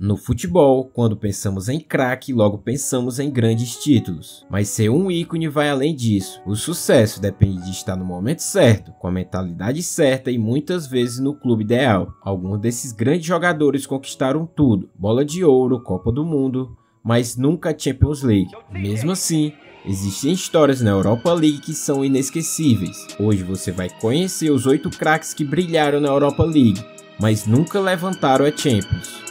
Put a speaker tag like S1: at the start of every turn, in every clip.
S1: No futebol, quando pensamos em craque, logo pensamos em grandes títulos. Mas ser um ícone vai além disso. O sucesso depende de estar no momento certo, com a mentalidade certa e muitas vezes no clube ideal. Alguns desses grandes jogadores conquistaram tudo: bola de ouro, Copa do Mundo, mas nunca a Champions League. Mesmo assim, existem histórias na Europa League que são inesquecíveis. Hoje você vai conhecer os 8 craques que brilharam na Europa League, mas nunca levantaram a Champions.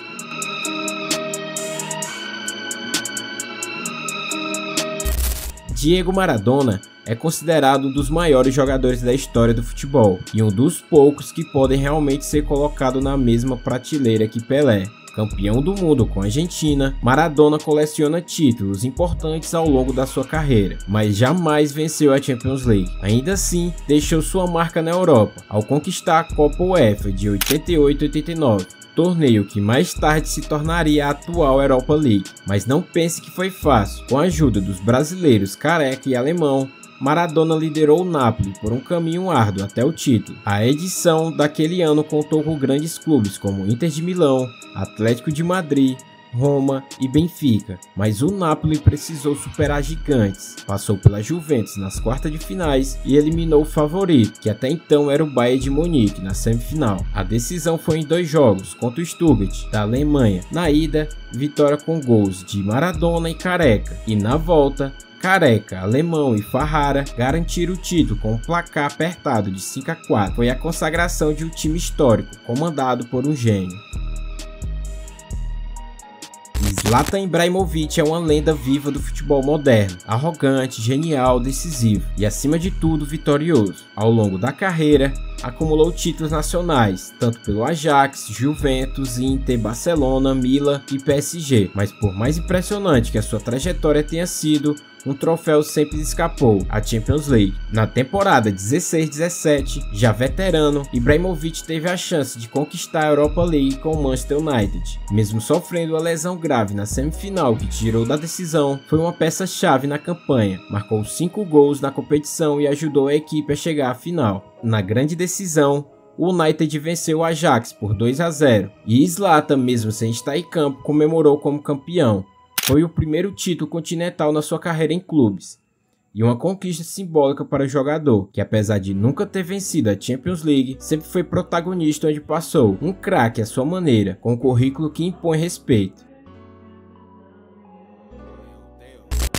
S1: Diego Maradona é considerado um dos maiores jogadores da história do futebol e um dos poucos que podem realmente ser colocado na mesma prateleira que Pelé. Campeão do mundo com a Argentina, Maradona coleciona títulos importantes ao longo da sua carreira, mas jamais venceu a Champions League. Ainda assim, deixou sua marca na Europa, ao conquistar a Copa UEFA de 88-89. Torneio que mais tarde se tornaria a atual Europa League. Mas não pense que foi fácil. Com a ajuda dos brasileiros Careca e Alemão, Maradona liderou o Napoli por um caminho árduo até o título. A edição daquele ano contou com grandes clubes como Inter de Milão, Atlético de Madrid, Roma e Benfica, mas o Napoli precisou superar gigantes, passou pela Juventus nas quartas de finais e eliminou o favorito, que até então era o Bayern de Munique, na semifinal. A decisão foi em 2 jogos, contra o Stuttgart, da Alemanha. Na ida, vitória com gols de Maradona e Careca, e na volta, Careca, Alemão e Farrara garantiram o título com um placar apertado de 5-4. Foi a consagração de um time histórico, comandado por um gênio. Zlatan Ibrahimovic é uma lenda viva do futebol moderno, arrogante, genial, decisivo e, acima de tudo, vitorioso. Ao longo da carreira, acumulou títulos nacionais, tanto pelo Ajax, Juventus, Inter, Barcelona, Milan e PSG, mas por mais impressionante que a sua trajetória tenha sido, um troféu sempre lhe escapou: a Champions League. Na temporada 16-17, já veterano, Ibrahimovic teve a chance de conquistar a Europa League com o Manchester United. Mesmo sofrendo uma lesão grave na semifinal que tirou da decisão, foi uma peça-chave na campanha, marcou 5 gols na competição e ajudou a equipe a chegar à final. Na grande decisão, o United venceu o Ajax por 2-0 e Zlatan, mesmo sem estar em campo, comemorou como campeão. Foi o primeiro título continental na sua carreira em clubes, e uma conquista simbólica para o jogador, que apesar de nunca ter vencido a Champions League, sempre foi protagonista onde passou, um craque à sua maneira, com um currículo que impõe respeito.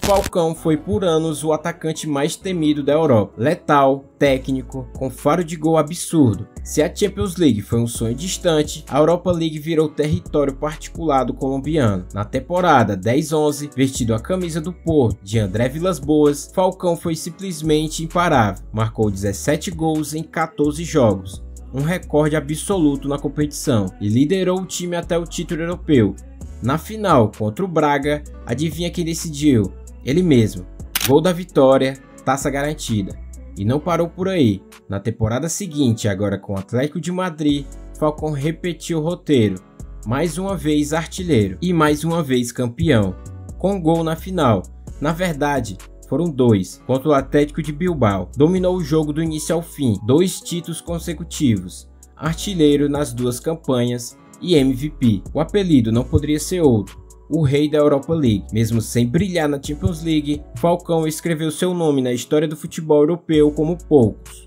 S1: Falcão foi por anos o atacante mais temido da Europa. Letal, técnico, com faro de gol absurdo. Se a Champions League foi um sonho distante, a Europa League virou território particular do colombiano. Na temporada 10-11, vestido a camisa do Porto de André Vilas-Boas, Falcão foi simplesmente imparável. Marcou 17 gols em 14 jogos, um recorde absoluto na competição, e liderou o time até o título europeu. Na final contra o Braga, adivinha quem decidiu? Ele mesmo. Gol da vitória, taça garantida. E não parou por aí. Na temporada seguinte, agora com o Atlético de Madrid, Falcão repetiu o roteiro. Mais uma vez artilheiro e mais uma vez campeão, com gol na final. Na verdade, foram 2, contra o Atlético de Bilbao. Dominou o jogo do início ao fim, 2 títulos consecutivos, artilheiro nas 2 campanhas e MVP. O apelido não poderia ser outro: o rei da Europa League. Mesmo sem brilhar na Champions League, Falcão escreveu seu nome na história do futebol europeu como poucos.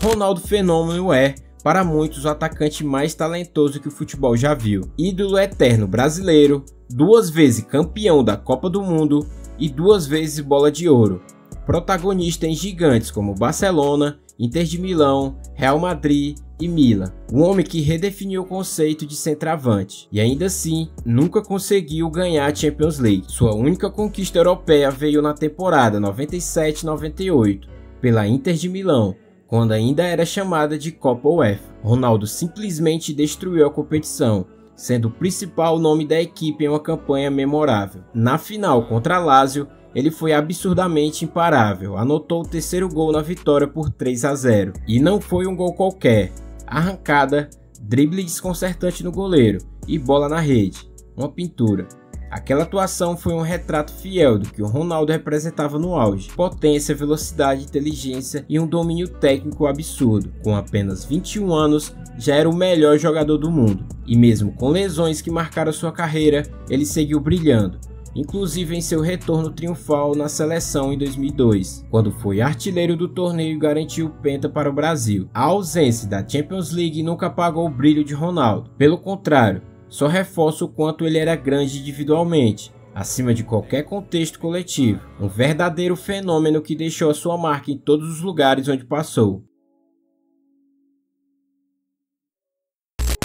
S1: Ronaldo Fenômeno é, para muitos, o atacante mais talentoso que o futebol já viu. Ídolo eterno brasileiro, 2 vezes campeão da Copa do Mundo e 2 vezes bola de ouro. Protagonista em gigantes como Barcelona, Inter de Milão, Real Madrid e Milan. Um homem que redefiniu o conceito de centroavante e ainda assim nunca conseguiu ganhar a Champions League. Sua única conquista europeia veio na temporada 97-98 pela Inter de Milão, quando ainda era chamada de Copa UEFA. Ronaldo simplesmente destruiu a competição, sendo o principal nome da equipe em uma campanha memorável. Na final contra a Lazio, ele foi absurdamente imparável, anotou o 3º gol na vitória por 3-0. E não foi um gol qualquer: arrancada, drible desconcertante no goleiro e bola na rede. Uma pintura. Aquela atuação foi um retrato fiel do que o Ronaldo representava no auge: potência, velocidade, inteligência e um domínio técnico absurdo. Com apenas 21 anos, já era o melhor jogador do mundo. E mesmo com lesões que marcaram sua carreira, ele seguiu brilhando, inclusive em seu retorno triunfal na seleção em 2002, quando foi artilheiro do torneio e garantiu o penta para o Brasil. A ausência da Champions League nunca apagou o brilho de Ronaldo. Pelo contrário, só reforça o quanto ele era grande individualmente, acima de qualquer contexto coletivo. Um verdadeiro fenômeno que deixou a sua marca em todos os lugares onde passou.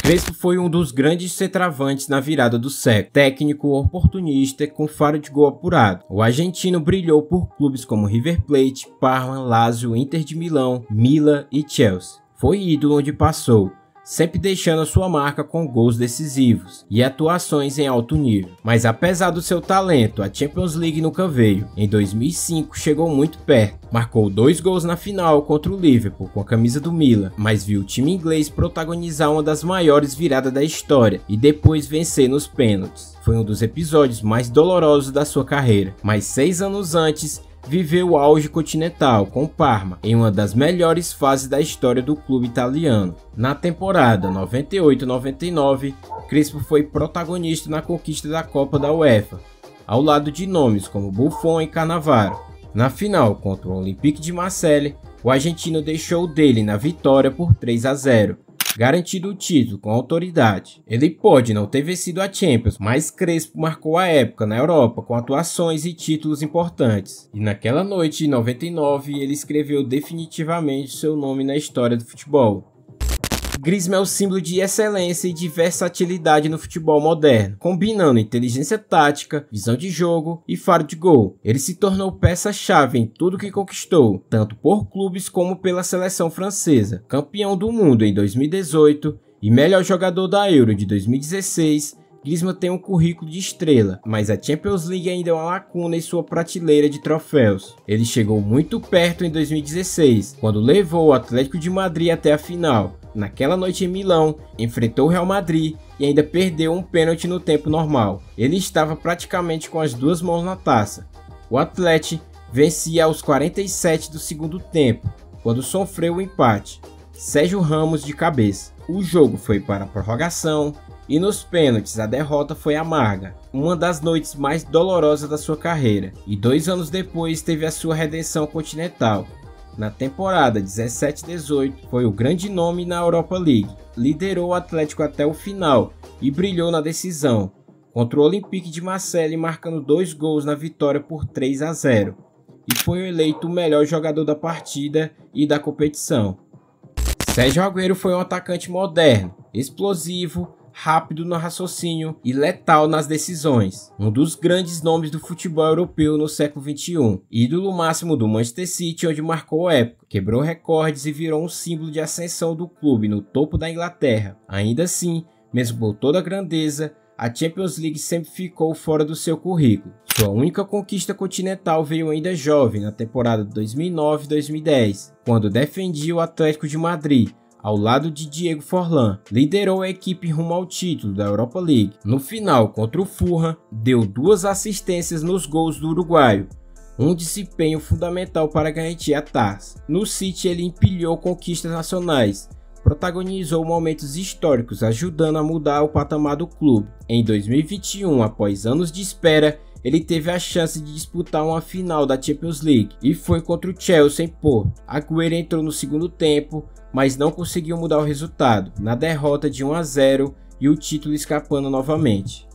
S1: Crespo foi um dos grandes centroavantes na virada do século, técnico, oportunista com faro de gol apurado. O argentino brilhou por clubes como River Plate, Parma, Lazio, Inter de Milão, Milan e Chelsea. Foi ídolo onde passou, sempre deixando a sua marca com gols decisivos e atuações em alto nível. Mas apesar do seu talento, a Champions League nunca veio. Em 2005 chegou muito perto, marcou 2 gols na final contra o Liverpool com a camisa do Milan, mas viu o time inglês protagonizar uma das maiores viradas da história e depois vencer nos pênaltis. Foi um dos episódios mais dolorosos da sua carreira, mas 6 anos antes viveu o auge continental com o Parma, em uma das melhores fases da história do clube italiano. Na temporada 98-99, Crespo foi protagonista na conquista da Copa da UEFA, ao lado de nomes como Buffon e Cannavaro. Na final contra o Olympique de Marseille, o argentino deixou dele na vitória por 3-0. Garantido o título com autoridade. Ele pode não ter vencido a Champions, mas Crespo marcou a época na Europa com atuações e títulos importantes. E naquela noite, em 99, ele escreveu definitivamente seu nome na história do futebol. Griezmann é o símbolo de excelência e de versatilidade no futebol moderno, combinando inteligência tática, visão de jogo e faro de gol. Ele se tornou peça-chave em tudo que conquistou, tanto por clubes como pela seleção francesa. Campeão do mundo em 2018 e melhor jogador da Euro de 2016, Griezmann tem um currículo de estrela, mas a Champions League ainda é uma lacuna em sua prateleira de troféus. Ele chegou muito perto em 2016, quando levou o Atlético de Madrid até a final. Naquela noite em Milão, enfrentou o Real Madrid e ainda perdeu um pênalti no tempo normal. Ele estava praticamente com as duas mãos na taça. O Atlético vencia aos 47 do segundo tempo, quando sofreu o empate. Sérgio Ramos de cabeça. O jogo foi para a prorrogação e nos pênaltis a derrota foi amarga, uma das noites mais dolorosas da sua carreira. E 2 anos depois teve a sua redenção continental. Na temporada 17-18, foi o grande nome na Europa League, liderou o Atlético até o final e brilhou na decisão, contra o Olympique de Marseille, marcando 2 gols na vitória por 3-0, e foi eleito o melhor jogador da partida e da competição. Sérgio Agüero foi um atacante moderno, explosivo, rápido no raciocínio e letal nas decisões. Um dos grandes nomes do futebol europeu no século XXI. Ídolo máximo do Manchester City, onde marcou época, quebrou recordes e virou um símbolo de ascensão do clube no topo da Inglaterra. Ainda assim, mesmo por toda a grandeza, a Champions League sempre ficou fora do seu currículo. Sua única conquista continental veio ainda jovem, na temporada 2009-2010, quando defendia o Atlético de Madrid, ao lado de Diego Forlán. Liderou a equipe rumo ao título da Europa League. No final, contra o Fulham, deu 2 assistências nos gols do uruguaio, um desempenho fundamental para garantir a taça. No City, ele empilhou conquistas nacionais, protagonizou momentos históricos, ajudando a mudar o patamar do clube. Em 2021, após anos de espera, ele teve a chance de disputar uma final da Champions League e foi contra o Chelsea em Porto. Agüero entrou no segundo tempo, mas não conseguiu mudar o resultado, na derrota de 1-0 e o título escapando novamente.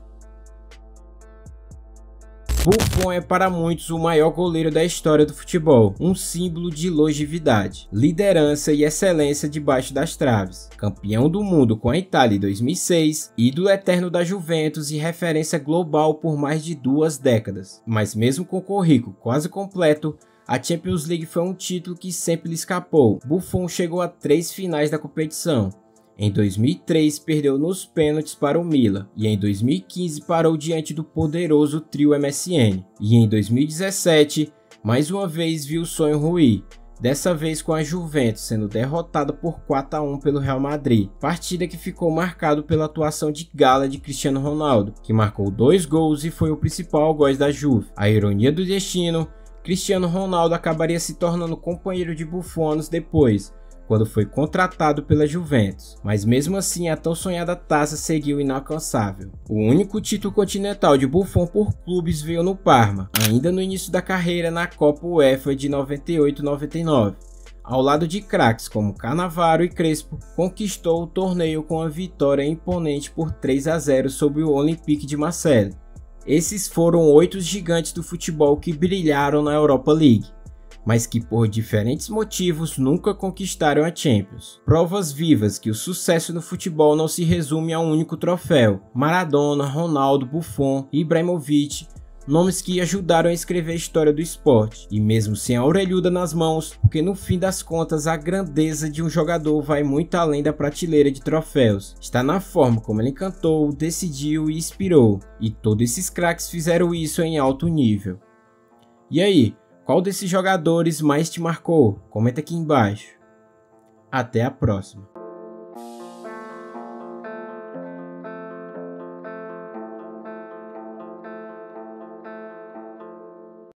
S1: Buffon é para muitos o maior goleiro da história do futebol, um símbolo de longevidade, liderança e excelência debaixo das traves. Campeão do mundo com a Itália em 2006, ídolo eterno da Juventus e referência global por mais de 2 décadas. Mas mesmo com o currículo quase completo, a Champions League foi um título que sempre lhe escapou. Buffon chegou a 3 finais da competição. Em 2003, perdeu nos pênaltis para o Milan, e em 2015 parou diante do poderoso trio MSN. E em 2017, mais uma vez viu o sonho ruir, dessa vez com a Juventus sendo derrotada por 4 a 1 pelo Real Madrid, partida que ficou marcado pela atuação de gala de Cristiano Ronaldo, que marcou 2 gols e foi o principal algoz da Juve. A ironia do destino, Cristiano Ronaldo acabaria se tornando companheiro de Buffon anos depois, quando foi contratado pela Juventus, mas mesmo assim a tão sonhada taça seguiu inalcançável. O único título continental de Buffon por clubes veio no Parma, ainda no início da carreira na Copa UEFA de 98-99. Ao lado de craques como Cannavaro e Crespo, conquistou o torneio com a vitória imponente por 3 a 0 sobre o Olympique de Marseille. Esses foram 8 gigantes do futebol que brilharam na Europa League, mas que por diferentes motivos nunca conquistaram a Champions. Provas vivas que o sucesso no futebol não se resume a um único troféu. Maradona, Ronaldo, Buffon e Ibrahimovic, nomes que ajudaram a escrever a história do esporte, e mesmo sem a orelhuda nas mãos, porque no fim das contas a grandeza de um jogador vai muito além da prateleira de troféus. Está na forma como ele encantou, decidiu e inspirou, e todos esses craques fizeram isso em alto nível. E aí? Qual desses jogadores mais te marcou? Comenta aqui embaixo. Até a próxima.